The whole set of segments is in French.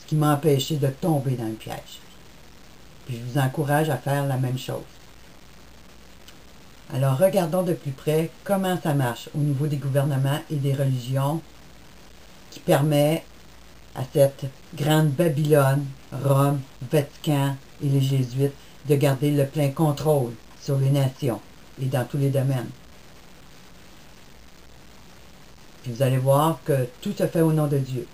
qui m'a empêché de tomber dans le piège. Puis je vous encourage à faire la même chose. Alors regardons de plus près comment ça marche au niveau des gouvernements et des religions qui permet à cette grande Babylone, Rome, Vatican et les Jésuites de garder le plein contrôle sur les nations et dans tous les domaines. Puis vous allez voir que tout se fait au nom de Dieu.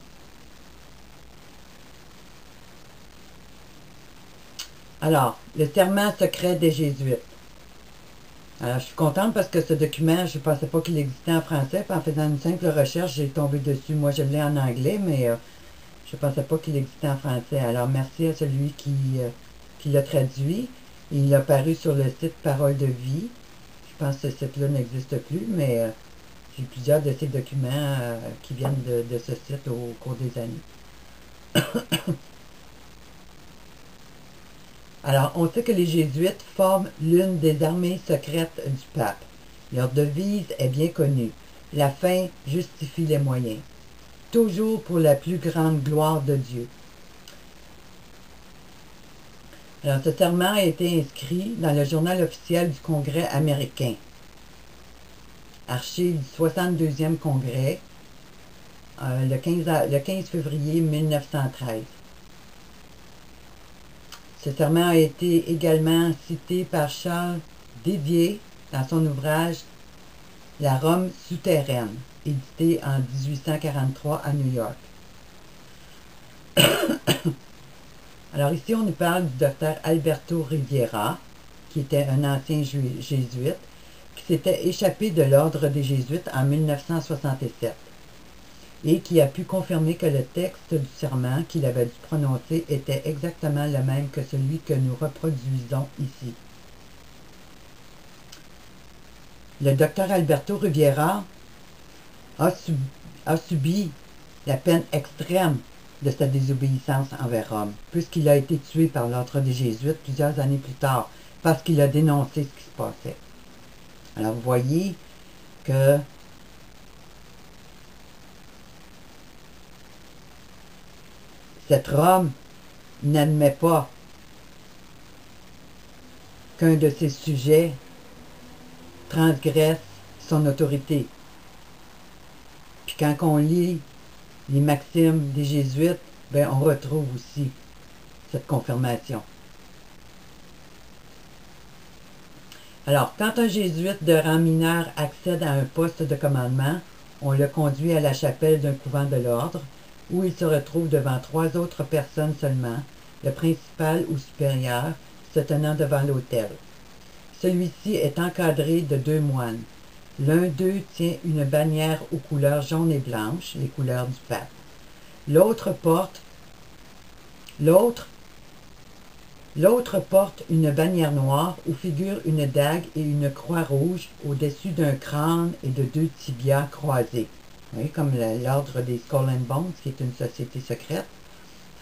Alors, le serment secret des Jésuites. Alors, je suis contente parce que ce document, je ne pensais pas qu'il existait en français. Puis en faisant une simple recherche, j'ai tombé dessus. Moi, je l'ai en anglais, mais je ne pensais pas qu'il existait en français. Alors, merci à celui qui l'a traduit. Il a paru sur le site Parole de Vie. Je pense que ce site-là n'existe plus, mais j'ai plusieurs de ces documents qui viennent de ce site au cours des années. Alors, on sait que les Jésuites forment l'une des armées secrètes du pape. Leur devise est bien connue. La fin justifie les moyens. Toujours pour la plus grande gloire de Dieu. Alors, ce serment a été inscrit dans le journal officiel du Congrès américain. Archive du 62e Congrès, le 15 février 1913. Ce serment a été également cité par Charles Dévier dans son ouvrage « La Rome souterraine », édité en 1843 à New York. Alors ici, on nous parle du docteur Alberto Riviera, qui était un ancien jésuite, qui s'était échappé de l'ordre des Jésuites en 1967 et qui a pu confirmer que le texte du serment qu'il avait dû prononcer était exactement le même que celui que nous reproduisons ici. Le docteur Alberto Riviera a subi la peine extrême de sa désobéissance envers Rome, puisqu'il a été tué par l'ordre des Jésuites plusieurs années plus tard, parce qu'il a dénoncé ce qui se passait. Alors vous voyez que cette Rome n'admet pas qu'un de ses sujets transgresse son autorité. Puis quand on lit les maximes des Jésuites, ben on retrouve aussi cette confirmation. Alors, quand un jésuite de rang mineur accède à un poste de commandement, on le conduit à la chapelle d'un couvent de l'ordre, où il se retrouve devant 3 autres personnes seulement, le principal ou supérieur, se tenant devant l'autel. Celui-ci est encadré de 2 moines. L'un d'eux tient une bannière aux couleurs jaune et blanche, les couleurs du pape. L'autre porte une bannière noire où figure une dague et une croix rouge au-dessus d'un crâne et de 2 tibias croisés. Vous voyez, comme l'ordre des Skull and Bones, qui est une société secrète.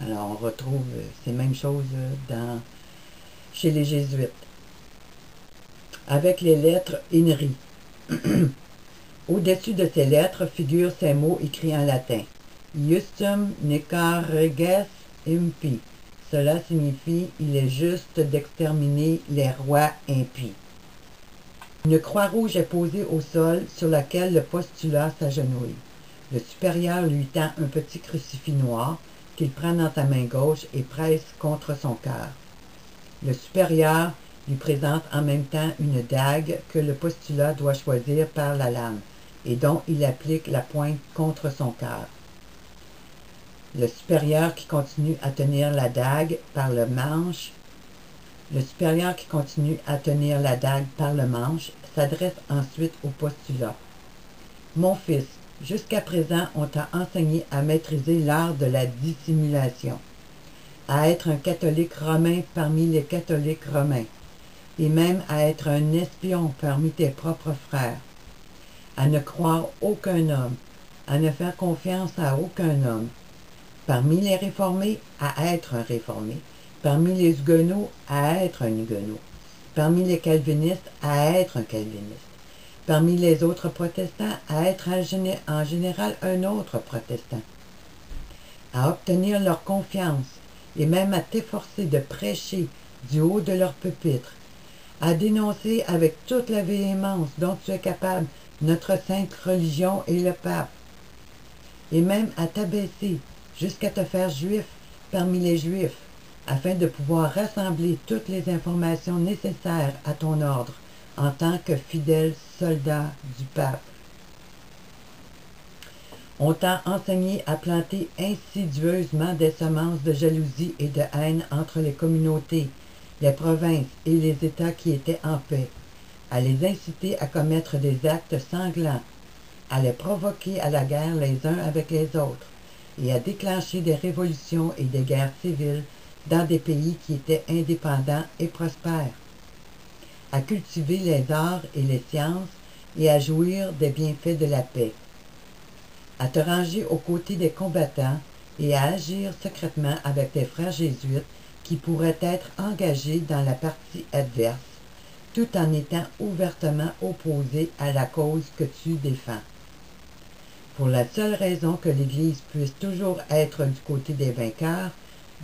Alors, on retrouve ces mêmes choses chez les Jésuites. Avec les lettres INRI. Au-dessus de ces lettres figurent ces mots écrits en latin. Justum necar reges impi. Cela signifie « Il est juste d'exterminer les rois impies ». Une croix rouge est posée au sol sur laquelle le postulat s'agenouille. Le supérieur lui tend un petit crucifix noir qu'il prend dans sa main gauche et presse contre son cœur. Le supérieur lui présente en même temps une dague que le postulat doit choisir par la lame et dont il applique la pointe contre son cœur. Le supérieur qui continue à tenir la dague par le manche s'adresse ensuite au postulat. « Mon fils, jusqu'à présent on t'a enseigné à maîtriser l'art de la dissimulation, à être un catholique romain parmi les catholiques romains, et même à être un espion parmi tes propres frères, à ne croire aucun homme, à ne faire confiance à aucun homme, parmi les réformés, à être un réformé, parmi les huguenots, à être un huguenot, parmi les calvinistes, à être un calviniste, parmi les autres protestants, à être en général un autre protestant. à obtenir leur confiance et même à t'efforcer de prêcher du haut de leur pupitre, à dénoncer avec toute la véhémence dont tu es capable notre sainte religion et le pape, et même à t'abaisser jusqu'à te faire juif parmi les juifs, afin de pouvoir rassembler toutes les informations nécessaires à ton ordre en tant que fidèle soldat du pape. On t'a enseigné à planter insidieusement des semences de jalousie et de haine entre les communautés, les provinces et les États qui étaient en paix, à les inciter à commettre des actes sanglants, à les provoquer à la guerre les uns avec les autres, et à déclencher des révolutions et des guerres civiles dans des pays qui étaient indépendants et prospères, à cultiver les arts et les sciences et à jouir des bienfaits de la paix, à te ranger aux côtés des combattants et à agir secrètement avec tes frères jésuites qui pourraient être engagés dans la partie adverse, tout en étant ouvertement opposés à la cause que tu défends. Pour la seule raison que l'Église puisse toujours être du côté des vainqueurs,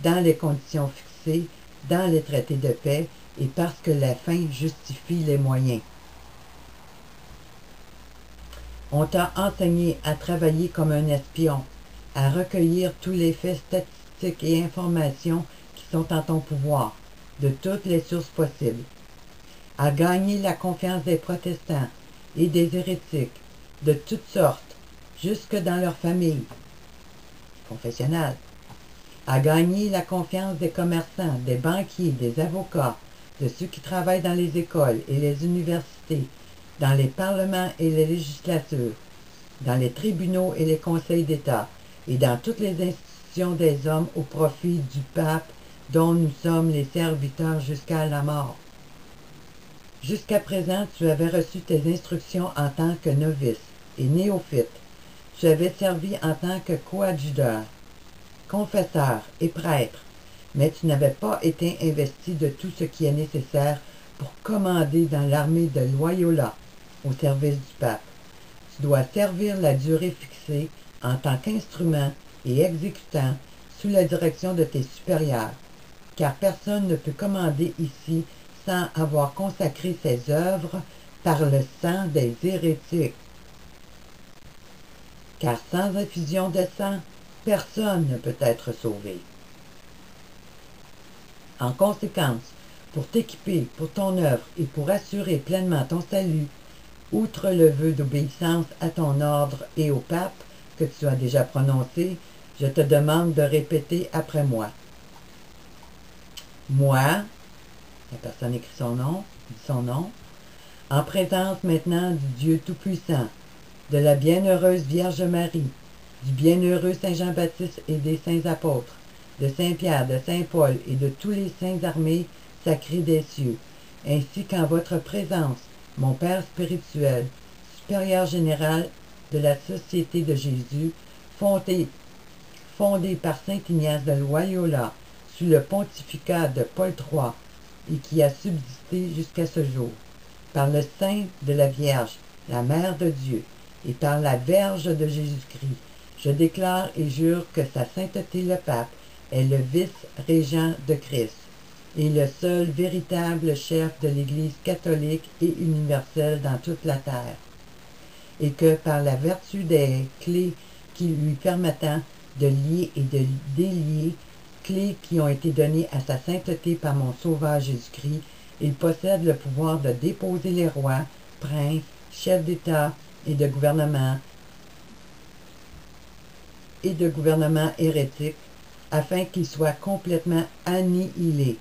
dans les conditions fixées, dans les traités de paix, et parce que la fin justifie les moyens. On t'a enseigné à travailler comme un espion, à recueillir tous les faits statistiques et informations qui sont en ton pouvoir, de toutes les sources possibles, à gagner la confiance des protestants et des hérétiques, de toutes sortes, jusque dans leur famille confessionnelle, à gagner la confiance des commerçants, des banquiers, des avocats, de ceux qui travaillent dans les écoles et les universités, dans les parlements et les législatures, dans les tribunaux et les conseils d'État, et dans toutes les institutions des hommes au profit du pape dont nous sommes les serviteurs jusqu'à la mort. Jusqu'à présent, tu avais reçu tes instructions en tant que novice et néophyte. Tu avais servi en tant que coadjuteur, confesseur et prêtre, mais tu n'avais pas été investi de tout ce qui est nécessaire pour commander dans l'armée de Loyola au service du pape. Tu dois servir la durée fixée en tant qu'instrument et exécutant sous la direction de tes supérieurs, car personne ne peut commander ici sans avoir consacré ses œuvres par le sang des hérétiques. Car sans effusion de sang, personne ne peut être sauvé. En conséquence, pour t'équiper pour ton œuvre et pour assurer pleinement ton salut, outre le vœu d'obéissance à ton ordre et au pape que tu as déjà prononcé, je te demande de répéter après moi. Moi, la personne écrit son nom, en présence maintenant du Dieu Tout-Puissant, de la bienheureuse Vierge Marie, du bienheureux Saint Jean-Baptiste et des saints apôtres, de Saint Pierre, de Saint Paul et de tous les saints armés sacrés des cieux, ainsi qu'en votre présence, mon Père spirituel, supérieur général de la Société de Jésus, fondé par Saint Ignace de Loyola, sous le pontificat de Paul III, et qui a subsisté jusqu'à ce jour, par le sein de la Vierge, la Mère de Dieu, et par la Verge de Jésus-Christ, je déclare et jure que sa sainteté le Pape est le vice-régent de Christ, et le seul véritable chef de l'Église catholique et universelle dans toute la terre, et que par la vertu des clés qui lui permettant de lier et de délier, clés qui ont été données à sa sainteté par mon Sauveur Jésus-Christ, il possède le pouvoir de déposer les rois, princes, chefs d'État et de gouvernement hérétiques, afin qu'ils soient complètement annihilés.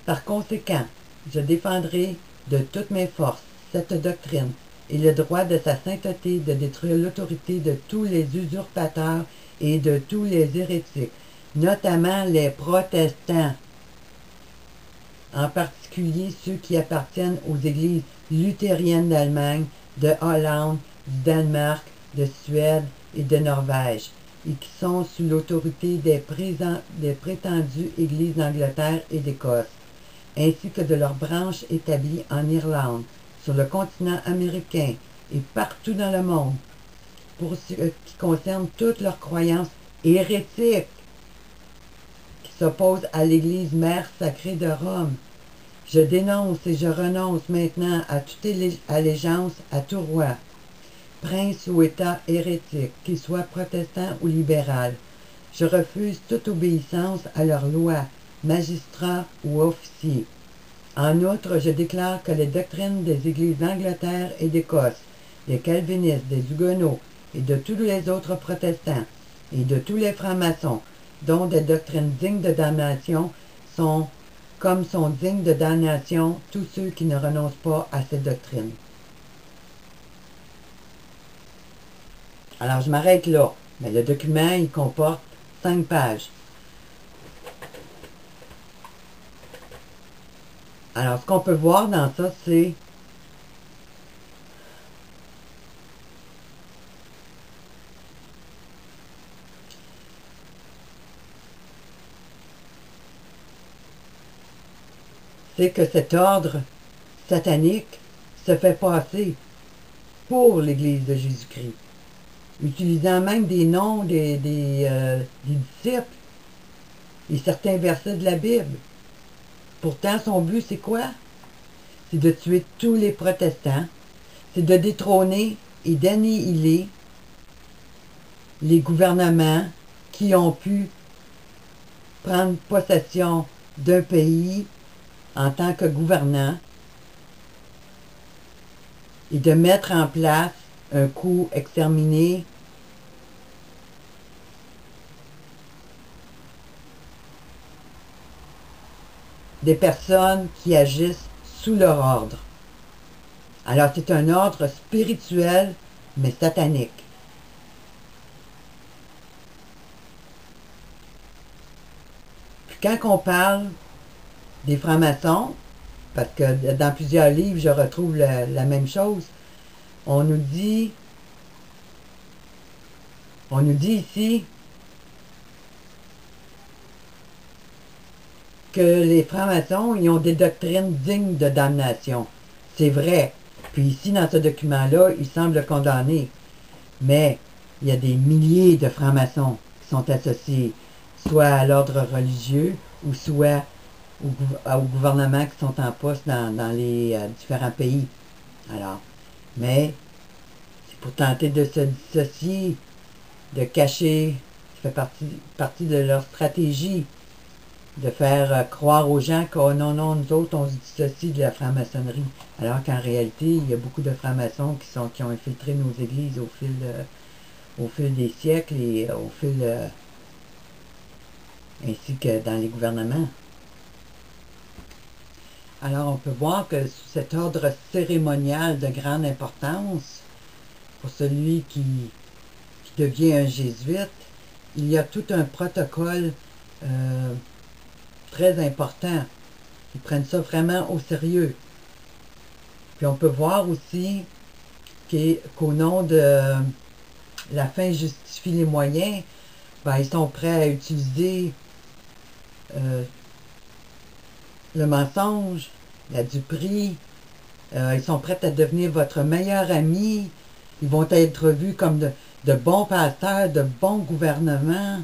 Par conséquent, je défendrai de toutes mes forces cette doctrine et le droit de sa sainteté de détruire l'autorité de tous les usurpateurs et de tous les hérétiques, notamment les protestants, en particulier ceux qui appartiennent aux églises luthériennes d'Allemagne, de Hollande, du Danemark, de Suède et de Norvège, et qui sont sous l'autorité des prétendues églises d'Angleterre et d'Écosse, ainsi que de leurs branches établies en Irlande, sur le continent américain et partout dans le monde, pour ce qui concerne toutes leurs croyances hérétiques qui s'opposent à l'Église mère sacrée de Rome. Je dénonce et je renonce maintenant à toute allégeance à tout roi, prince ou État hérétique, qu'il soit protestant ou libéral. Je refuse toute obéissance à leurs lois, magistrats ou officiers. En outre, je déclare que les doctrines des églises d'Angleterre et d'Écosse, des calvinistes, des huguenots et de tous les autres protestants et de tous les francs-maçons, dont des doctrines dignes de damnation, sont dignes de damnation tous ceux qui ne renoncent pas à ces doctrines. Alors, je m'arrête là. Mais le document, il comporte 5 pages. Alors, ce qu'on peut voir dans ça, c'est que cet ordre satanique se fait passer pour l'Église de Jésus-Christ, utilisant même des noms des disciples et certains versets de la Bible. Pourtant, son but, c'est quoi? C'est de tuer tous les protestants, c'est de détrôner et d'annihiler les gouvernements qui ont pu prendre possession d'un pays en tant que gouvernant et de mettre en place un coup exterminé des personnes qui agissent sous leur ordre. Alors c'est un ordre spirituel mais satanique. Puis quand on parle des francs-maçons, parce que dans plusieurs livres, je retrouve la même chose, on nous dit ici que les francs-maçons, ils ont des doctrines dignes de damnation. C'est vrai. Puis ici, dans ce document-là, ils semblent condamnés. Mais il y a des milliers de francs-maçons qui sont associés soit à l'ordre religieux ou soit au gouvernement qui sont en poste dans les différents pays. Alors, mais c'est pour tenter de se dissocier, de cacher, ça fait partie de leur stratégie, de faire croire aux gens que oh non, nous autres, on se dissocie de la franc-maçonnerie. Alors qu'en réalité, il y a beaucoup de francs-maçons qui ont infiltré nos églises au fil des siècles et ainsi que dans les gouvernements. Alors on peut voir que sous cet ordre cérémonial de grande importance, pour celui qui devient un jésuite, il y a tout un protocole très important. Ils prennent ça vraiment au sérieux. Puis on peut voir aussi qu'au nom de la fin justifie les moyens, ben, ils sont prêts à utiliser le mensonge, la duperie, ils sont prêts à devenir votre meilleur ami, ils vont être vus comme de bons pasteurs, de bons gouvernements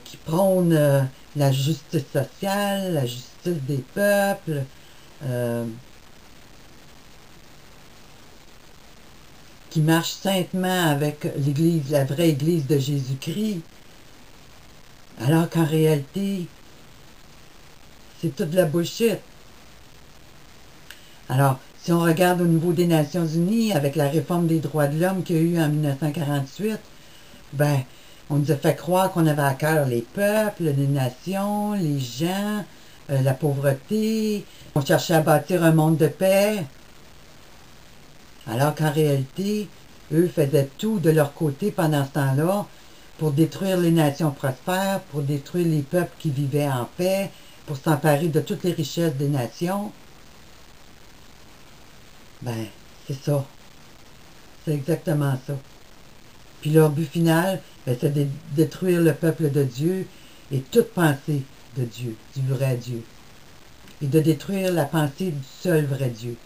qui prônent la justice sociale, la justice des peuples, qui marchent saintement avec l'Église, la vraie Église de Jésus-Christ, alors qu'en réalité, c'est toute la bullshit. Alors, si on regarde au niveau des Nations Unies, avec la réforme des droits de l'homme qu'il y a eu en 1948, ben, on nous a fait croire qu'on avait à cœur les peuples, les nations, les gens, la pauvreté. On cherchait à bâtir un monde de paix. Alors qu'en réalité, eux faisaient tout de leur côté pendant ce temps-là pour détruire les nations prospères, pour détruire les peuples qui vivaient en paix, pour s'emparer de toutes les richesses des nations. Ben, c'est ça. C'est exactement ça. Puis leur but final, ben, c'est de détruire le peuple de Dieu et toute pensée de Dieu, du vrai Dieu. Et de détruire la pensée du seul vrai Dieu.